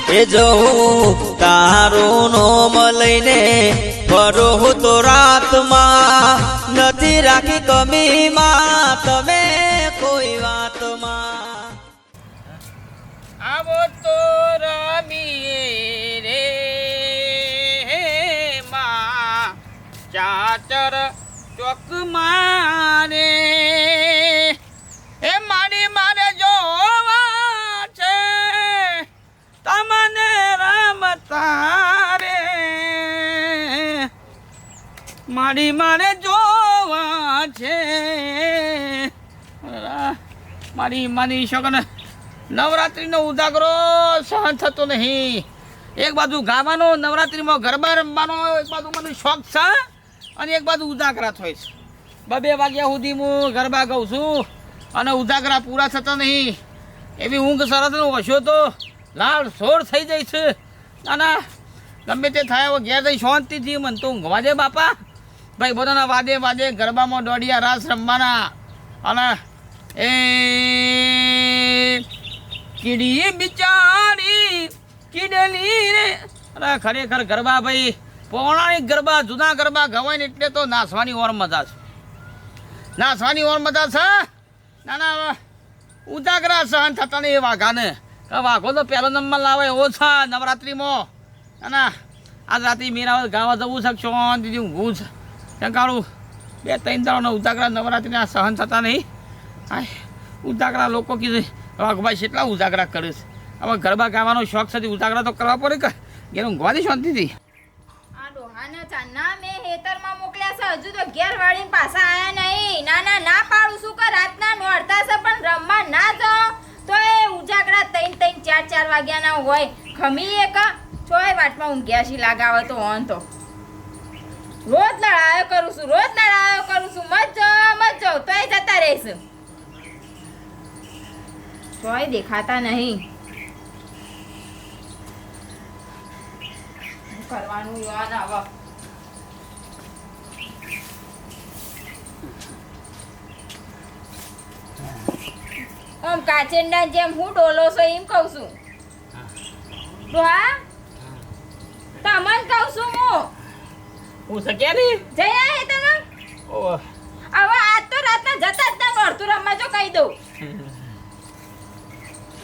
એ જવું તારું નોમ લઈને ફરો તો રાતમાં નથી રાખી કમીમાં તમે કોઈ વાતમાં આવો તો રમીએ રે માં ચાચર ચોક મારે એ મારી મારે જોવા છે તમને રમતા રે મારી મારે જોવા છે મારી માની શકન નવરાત્રીનો ઉજાગરો સહન થતો નહીં. એક બાજુ ગાવાનો નવરાત્રીમાં ગરબા રમવાનો એક બાજુ મને શોખ છે અને એક બાજુ ઉજાગરા થાય છે. 2 વાગ્યા સુધી હું ગરબા ગાઉં છું અને ઉજાગરા પૂરા થતા નહીં. એવી ઊંઘ સરસ વસ્યો તો લાલ સોર થઈ જાય છે. ના ગમે તે થાય હવે ઘેર જઈ શાંતિથી મને તો ઊંઘવા દે બાપા. ભાઈ બધાના વાદે વાદે ગરબામાં દોડિયા રાસ રમવાના અને એ કીડી બિચારી કીડલી રે. અરે ખરેખર ગરબા ભાઈ પૌરાણિક ગરબા જૂના ગરબા ગવાય ને એટલે તો નાચવાની ઓર મજા છે. નાચવાની ઓર મજા છે. ના ઉજાગરા સહન થતા નહીં એ વાઘાને. વાઘો તો પહેલો નંબર લાવે ઓછા નવરાત્રિમાં. ના આજ રાત્રે મેરા ગાવા જવું છે શાંતિથી ઊંઘવું છે. ત્યાં કાળું 2-3 દાડાનો ઉજાગરા નવરાત્રિના સહન થતા નહીં. હા ઉજાગરા લોકો કીધું વાઘભાઈ કેટલા ઉજાગરા કરે છે. હવે ગરબા ગાવાનો શોખ છે ઉજાગરા તો કરવા પડે કે ઘેર ઊંઘવા દે શાંતિથી. આ ડોહાને ચાના મેં હેતરમાં મોકલ્યા છે હજુ તો ઘેર વાળીને પાછા આયા નહીં. ના પાડું છું કે રાતના નોરતા છે પણ રમવા ના જાઓ તો એ ઉજાગરા 3-3 4-4 વાગ્યાના હોય. ખમી એક ચોય વાટમાં ઊંઘ્યા છી લાગાવે તો ઓન તો રોજ લડાયો કરું છું મત જાઓ તોય જતા રહીશ. ચોય દેખાતા નહીં. કરવાનું યાદ આવા આમ કાચેંડા જેમ હું ડોલો છો એમ કહું છું. ડોહા તમને કહું છું હું શક્યા નહીં જઈ આય તમે. ઓહ હવે આજ તો રાતના જતા જ ના નોરતું રમવા જો કહી દઉં.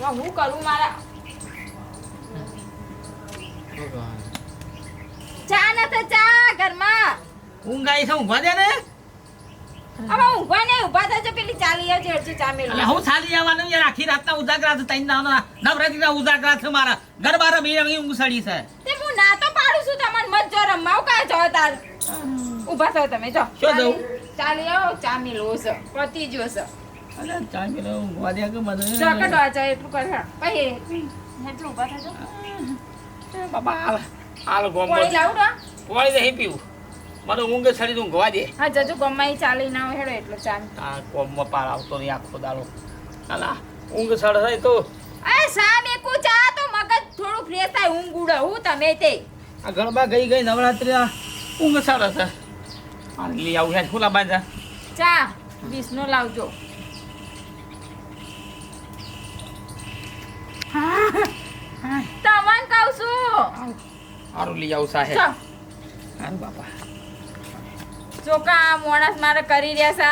હું કરું મારા ચા નથી ચા ઘરમાં. ઊંઘ આવી છે ઊંઘવા દે ને. હવે ઊંઘવા નહીં ઊભા થજો પેલી ચાલી આવજે અડજી ચા મેળવી. એટલે હું ચાલી આવવાનું યાર આખી રાતના ઉજાગરા છે. 3 દાડાના નવરાત્રીના ઉજાગરા છે મારા. ગરબા રમી ઊંઘ સડી છે. તે હું ના તો પાડું છું તમને મત જો રમવા હું કાં જો તાર ઊભા થાવ તમે જો. શું દઉં? ચાલી આવો ચા મેળવો છે પતી જો છે. અરે ચા પીને ઊંઘવા દે કે મને. ચોકટ વાંચા એટલું કર પછી હેઠું ઊભા થજો. બાબા હાલ ગોમ પાણી લાવું તો પાણી નહીં પીવું. મને ઊંઘ સડી ઊંઘવા દે. હા જજો ગમાઈ ચાલી ના હોય હેડો એટલો ચા. આ કોમમાં પાર આવતો નહીં આખો દાડો. ના ઊંઘ સડ થાય તો એ સા મેકુ ચા તો મગજ થોડું ફ્રેશ થાય ઊંઘ ઉડે હું તમે તે. આ ગરબા ગઈ નવરાત્રી ઊંઘ સડ છે. આ લઈ આવું હેડ ખુલ્લા બાંધા ચા 20 નો લાવજો. તમન કહું છું સારું લઈ આવું સાહેબ. ચાલ હારું બાપા. ચોકા મોણસ મારે કરી રહ્યા છે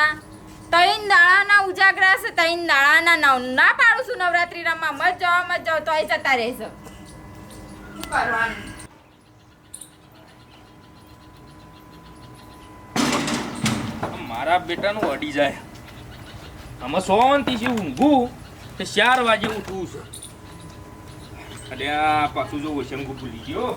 3 દાડાના ઉજાગરા છે 3 દાડાના ના પાડું છું નવરાત્રી રમવા મત જાઓ તોય જતા રહેશે. શું કરવાનું મારા બેટાનું અડી જાય. આમાં શાંતિથી ઊંઘું તે 4 વાગે ઉઠવું છે. અરે આ પાછું જો શંકુ ભૂલી ગયો.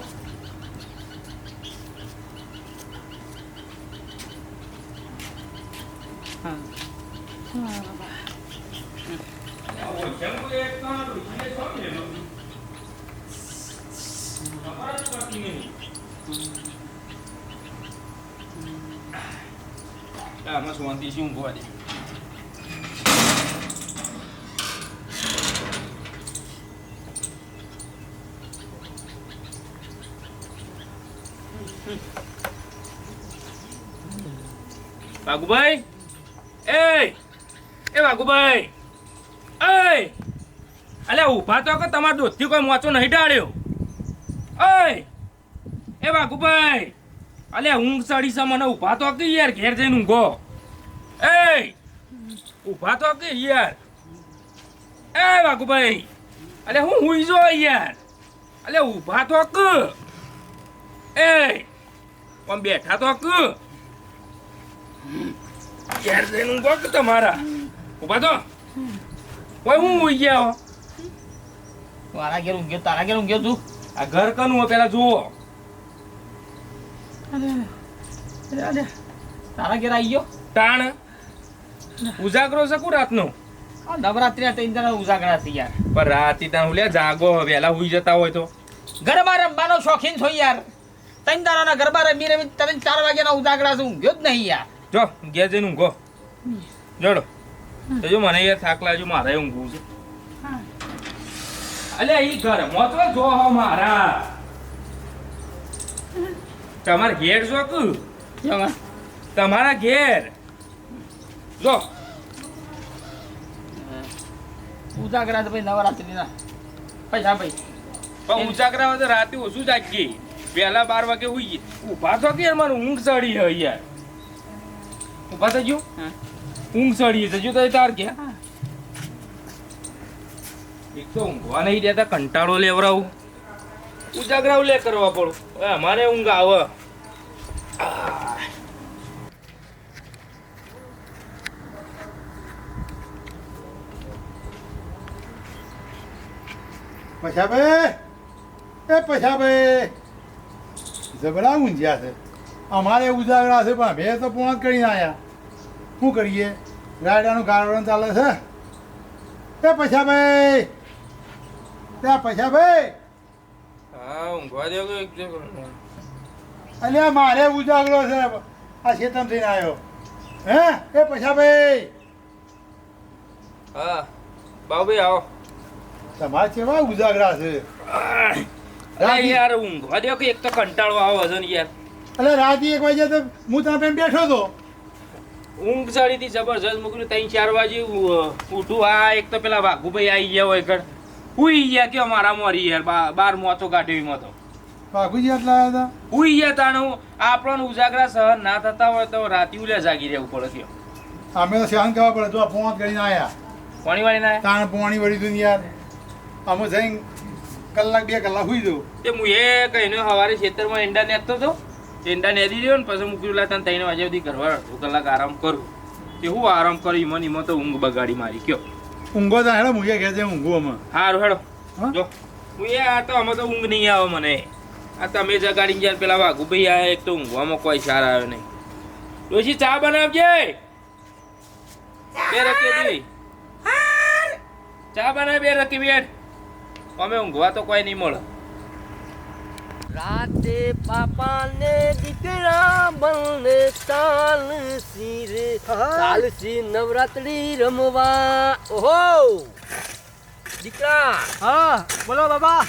આમાં શાંતિથી ઊંઘવા દે. વાઘુભાઈ એ વાઘુભાઈ અલ્યા ઊભા તો કે તમારા દોસ્તી કોઈ મોચો નહીં ડાળ્યો. ઓય એ વાઘુભાઈ અલે ઊંઘ ચડી છે મને ઊભા તો કે યાર ઘેર જઈને ઊંઘો એ ઊભા તો કે યાર એ વાઘુભાઈ અલે હું હુઈ જો યાર અલે ઊભા તો કે એ પણ બેઠા તો કે ઘેર જઈને ઊંઘો કે તમારા ઊભા તો ઓય હું હુઈ ગયા તારા ઘેર ઊંઘ્યો તારા ઘેર ઊંઘ્યો તું આ ઘર કનું હો પેલા જુઓ તારા ઘેર આવી ગયો તાણ ઉજાગરો છે કુ રાતનો આ નવરાત્રી ત્રણ જણા ઉજાગરા થઈ યાર પણ રાતી ત્યાં હું લે જાગો વહેલા હુઈ જતા હોય તો ગરબા રમવાનો શોખીન છો યાર ત્રણ દાડાના ગરબા રમી રમી 4 વાગ્યાના ઉજાગરા છું ઊંઘ્યો જ નહીં યાર જો ઘેર જઈને ઊંઘો જોડો તો જો મને યાર થાક લાગ્યો મારે ઊંઘવું છે અલે ઈ ઘર મોતો જો હો મારા તમારા ઘેર જો કુ તમારા ઘેર જો ઉજાગરા તો ભાઈ નવરાત્રીના પૈસા ભાઈ પણ ઉજાગરા હોય તો રાતે ઓછું જાગીએ વહેલા 12 વાગે હુઈ ઊભા તો કે મને ઊંઘ ચડી હે યાર ઊભા તો જો ઊંઘ ચડી છે જો તો તાર કે એક તો ઊંઘવા નહીં દેતા કંટાળો લેવરાવું ઉજાગરાવ લે કરવા પડું હવે અમારે ઊંઘ આવે પછાભાઈ જબરા ઊંઝ્યા છે અમારે ઉજાગરા છે પણ બે તો પૂર્ણ કરીને આવ્યા શું કરીએ રાયડાનું ગાળવાનું ચાલે છે એ પછાભાઈ ત્યાં પછાભાઈ હા ઊંઘવા દો કે એક અલ્યા મારે ઉજાગરો છે આ શેતમ થઈને આવ્યો હે એ પછાભાઈ હા બાબુભાઈ આવો તમારે કેવા ઉજાગરા છે અરે યાર ઊંઘવા દો કે એક તો કંટાળો આવે છે ને યાર એટલે રાતે 1 વાગે તો હું ત્યાં બેઠો હતો ઊંઘ ચડી હતી જબરજસ્ત મૂકલું 3-4 વાગે ઉઠું આ એક તો પેલા વાઘુભાઈ આવી ગયા હોય ઘર ઉઈ ગયા કે મારા મોરી યાર 12 મોતો કાઢી મતો બાપુજી આટલા આવ્યા ઉઈ ગયા તાણું આપણને ઉજાગરા સહન ના થતા હોય તો રાતે ઉલ્યા જાગી રહેવું પડે કયો હતા અમે તો સહન કરવા પડે તો આ ફોન કરીને આવ્યા પાણી વાળી ના તાણ પોણી વળી દઉં યાર અમે જઈને કલાક 2 કલાક સુઈ દઉં તે હું એ કહીને સવારે ખેતરમાં ઈંડા નેતતો હતો ઈંડા નેદી રહ્યો ને પછી મૂકી લાતા 3 વાગ્યા સુધી ઘરવા અડધો કલાક આરામ કરું તે હું આરામ કરી મને તો ઊંઘ બગાડી મારી કયો ઊંઘો તો હેડો મુજે ઘેર જઈને ઊંઘું અમે હારું હેડો હા? જો હું એ આ તો અમે તો ઊંઘ નહીં આવે મને આ તમે જગાડી ગયા પેલા વાઘુભાઈ આ એક તો ઊંઘવામાં કોઈ સાર આવ્યો નહીં ડોશી ચા બનાવજે બે રકી દી ચા બનાવ બે રકી બેઠ અમે ઊંઘવા તો કોઈ નહીં મળે રાતે પાપાને દીકરા બને ચાલસી રે ચાલસી નવરાત્રી રમવા ઓહો દીકરા હા બોલો બાબા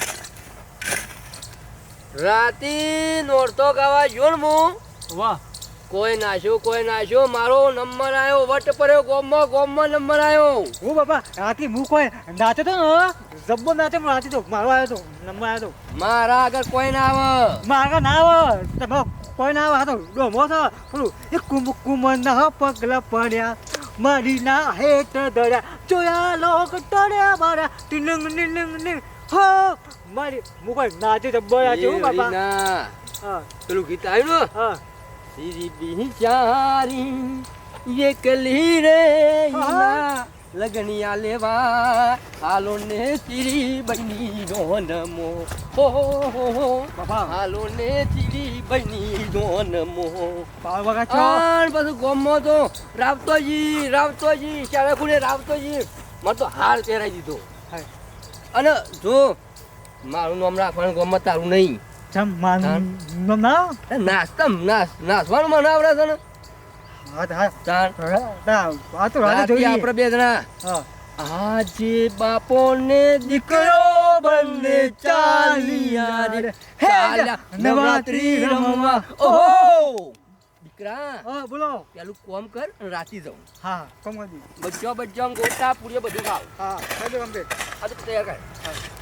રાતે નોરતો ગાવા જોણ હું વાહ કોઈ નાખ્યો મારો નંબર આવ્યો વટ પડ્યો ગોમમાં નંબર આવ્યો હું બાપા રાતી હું કોઈ નાચે તો ને જબ્બો નાચે પણ રાતી તો મારો આવ્યો તો નંબર આવ્યો તો મારા આગળ કોઈ ના આવે મારા ના આવે તમે કોઈ ના આવે આ તો ડોમો છે પેલું એ કુમના પગલા પડ્યા મારી ના હેઠ દર્યા જોયા લોક ટોળ્યા મારા ટીલિંગ નીલિંગ હો મારી હું કોઈ નાચે જબ્બો નાચે હું બાપા ના હા પેલું ગીત આવ્યું ને હા સિરી બિચારી એકલી રે ઈના લગનિયા લેવા હાલો ને સિરી બની નો નમો હો બાપા હાલો ને સિરી બની નો નમો પાવ વગા છો આન બધું ગોમો તો રાવતોજી ચાલે કુડે રાવતોજી મને તો હાર પહેરાઈ દીધો હાય. અને જો મારું નામ રાખવાનું ગોમમાં તારું નહીં ચમ માન ના નાસવાનું મને આવડે છે ને હા હા તાર આ તો રાતે જોઈએ આપણે બે જણા હા આજે બાપો ને દીકરો બંને ચાલિયા રે ચાલ્યા નવરાત્રી રમવા ઓહો દીકરા હા બોલો પેલું કોમ કર અને રાતી જાઉં હા કોમ કરી બચ્ચો ગોટા પૂરી બધું ખાવ હા ખાઈ દો કમ્પ્લીટ આ તો તૈયાર કર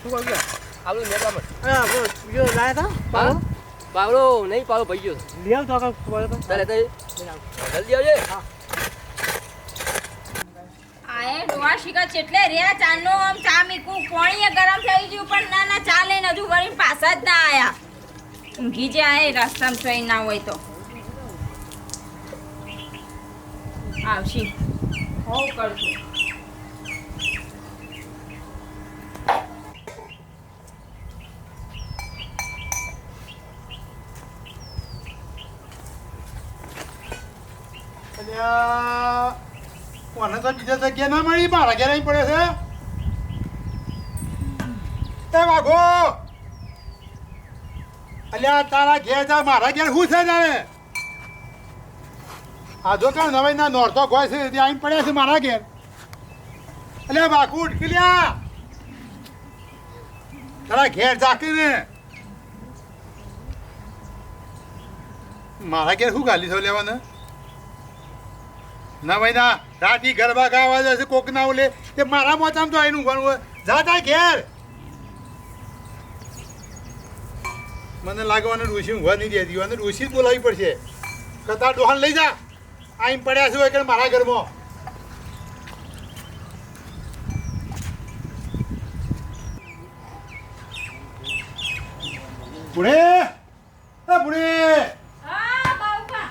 શું કરું આપણું મેં કામ અરે બોલ બીજો લાયા તા પાડો પાવડો નહીં પાવડો ભાઈ ગયો લઈ આવ તો આગળ બોલો તો ચાલે તો જલ્દી આવજે આએ ડોહા શીખા ચેટલે રહ્યા ચાનો આમ ચા મીકું પાણી ગરમ થઈ ગયું પણ ના ચાલે ને હજુ વળી પાછા જ ના આયા ઊંઘી જાય રસ્તામાં સોઈ ના હોય તો આવશી હોવ કરશું અલ્યા કોને તો બીજા જગ્યા ના મળી મારા ઘેર અહીં પડે છે એ વાઘો અલ્યા તારા ઘેર જા મારા ઘેર શું છે જાણે આ જો કાં નવાઈ ના નોરતો ગોય છે ત્યાં અહીં પડ્યા છે મારા ઘેર અલ્યા વાઘુ ઉઠકી લ્યા તારા ઘેર જાકીને મારા ઘેર શું ગાલી છો લેવાને ના ભાઈ ના રાતી ગરબા ગાવા જશે કોક ના ઓલે તે મારા મોચામાં તો આવીને ઊંઘવાનું હોય જા તા ઘેર મને લાગે અને ઋષિ ઊંઘવા નહીં દેતી અને ઋષિ જ બોલાવી પડશે કતા ડોહાન લઈ જા આઈમ પડ્યા છે હોય કે મારા ઘરમાં બુડે એ બુડે હા બાપા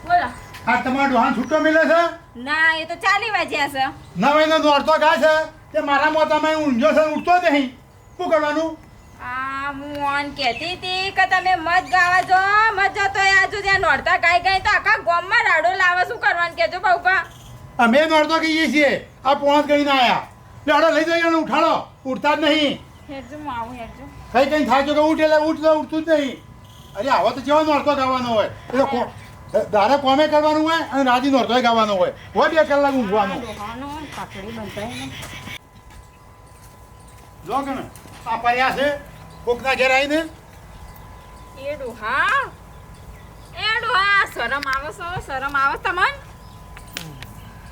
બોલો આ તમારો ડોહાન છૂટો મિલે છે ના એ તો ચાલી વાગ્યા છે ના ભાઈ ને દોડતો ગાય છે તે મારા મોતામાં ઊંઝો છે ઉઠતો જ નહીં શું કરવાનું આ હું ઓન કહેતી હતી કે તમે મત ગાવા જો મત જો તો આજુ ત્યાં નોરતા ગાઈ ગઈ તો આખા ગામમાં રાડો લાવે શું કરવાનું કહેજો બાપા અમે દોડતો કહીએ છીએ આ પોણત કરીને આયા લેડો લઈ જઈએ અને ઉઠાડો ઉઠતા જ નહીં હેરજો હું આવું હેરજો કઈ કઈ થાય તો કે ઉઠ એટલે ઉઠતું જ નહીં અરે આવો તો જેવો નોરતો ગાવાનો હોય એટલે દારે કોમે કરવાનું હોય અને રાજી નોરતો ગાવાનો હોય 2 કલાક ઊંઘવાનું ડોહાનો પાકડી બંધાય ને જો કે ને આ પર્યા છે કોકના ઘેર આવીને એ ડોહા શરમ આવે છે શરમ આવે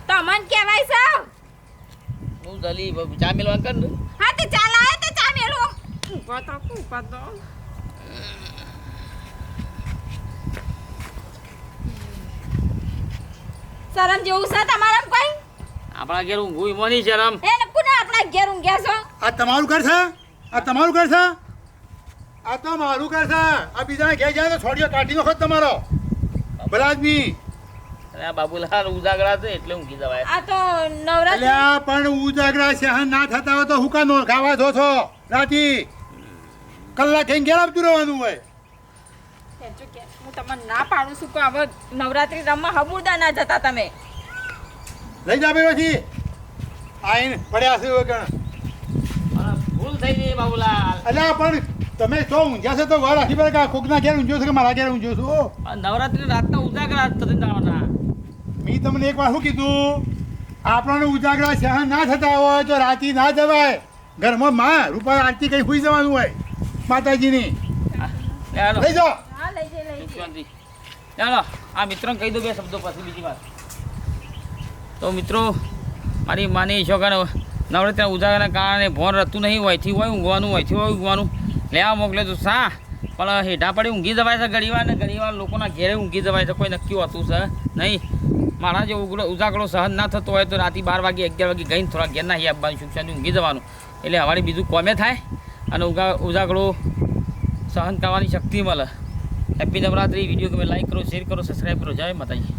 તમન કહેવાય છે હું જલી ચા મેલવા કર ને હા તે ચાલ આય તે ચા મેલો ઉભા તો શરમ જેવું છે તમારા કોઈ આપણા ઘેર ઊંઘું મોની શરમ એ કોને આપણા ઘેર ઊંઘ્યા છો આ તમારું ઘર છે આ તમારું ઘર છે આ તો મારું ઘર છે આ બીજા ઘેર જાય તો છોડીઓ કાઢી નાખો તમારો ભલા આદમી અને આ બાબુલાલ ઉજાગરા છે એટલે ઊંઘી જવાય આ તો નવરાત્રી અલ્યા પણ ઉજાગરા સહન ના થતા હોય તો હુકા નો ગાવા દો છો રાતી કલાક થઈને ઘેર આવતું રહેવાનું હોય હેરજો કે હું તમને ના પાડું છું કે હવે નવરાત્રી રમવા હબુરદા ના જતા તમે લઈ જા ભાઈ પછી આઈને પડ્યા છે વગણ ભૂલ થઈ ગઈ બાબુલાલ અલ્યા પણ તમે જો ઊંઝ્યા છે તો વાર રાખી પડે કે આ કોકના ઘેર ઊંઝ્યો છે કે મારા ઘેર ઊંઝ્યો છું નવરાત્રી રાતના ઉજાગરા થતી જવાના મેં તમને એક વાર શું કીધું આપણને ઉજાગરા સહન ના થતા હોય તો રાતી ના જવાય ઘરમાં માં રૂપા આરતી કઈ સુઈ જવાનું હોય માતાજીની લઈ જાઓ હા લઈ જઈ શાંતિ ચાલો આ મિત્રોને કહી દો 2 શબ્દો પછી બીજી વાત તો મિત્રો મારી માની છોકરાને નવરાત્રિના ઉજાગરના કારણે ભોન રહેતું નહીં હોયથી હોય ઊંઘવાનું લેવા મોકલે તો શા પણ હેઠા પડી ઊંઘી જવાય છે ઘણીવાર ને ઘણીવાર લોકોના ઘેરે ઊંઘી જવાય છે કોઈ નક્કી હોતું છે નહીં મારા જે ઉજાગરો સહન ના થતો હોય તો રાતે 12 વાગે 11 વાગે ગઈને થોડા ઘેર ના આવવાનું સુખ ઊંઘી જવાનું એટલે હવારે બીજું કોમે થાય અને ઉજાગરો સહન કરવાની શક્તિ મળે હેપી નવરાત્રી વિડીયો ગમે લાઈક કરો શેર કરો સબસ્ક્રાઈબ કરો જય માતાજી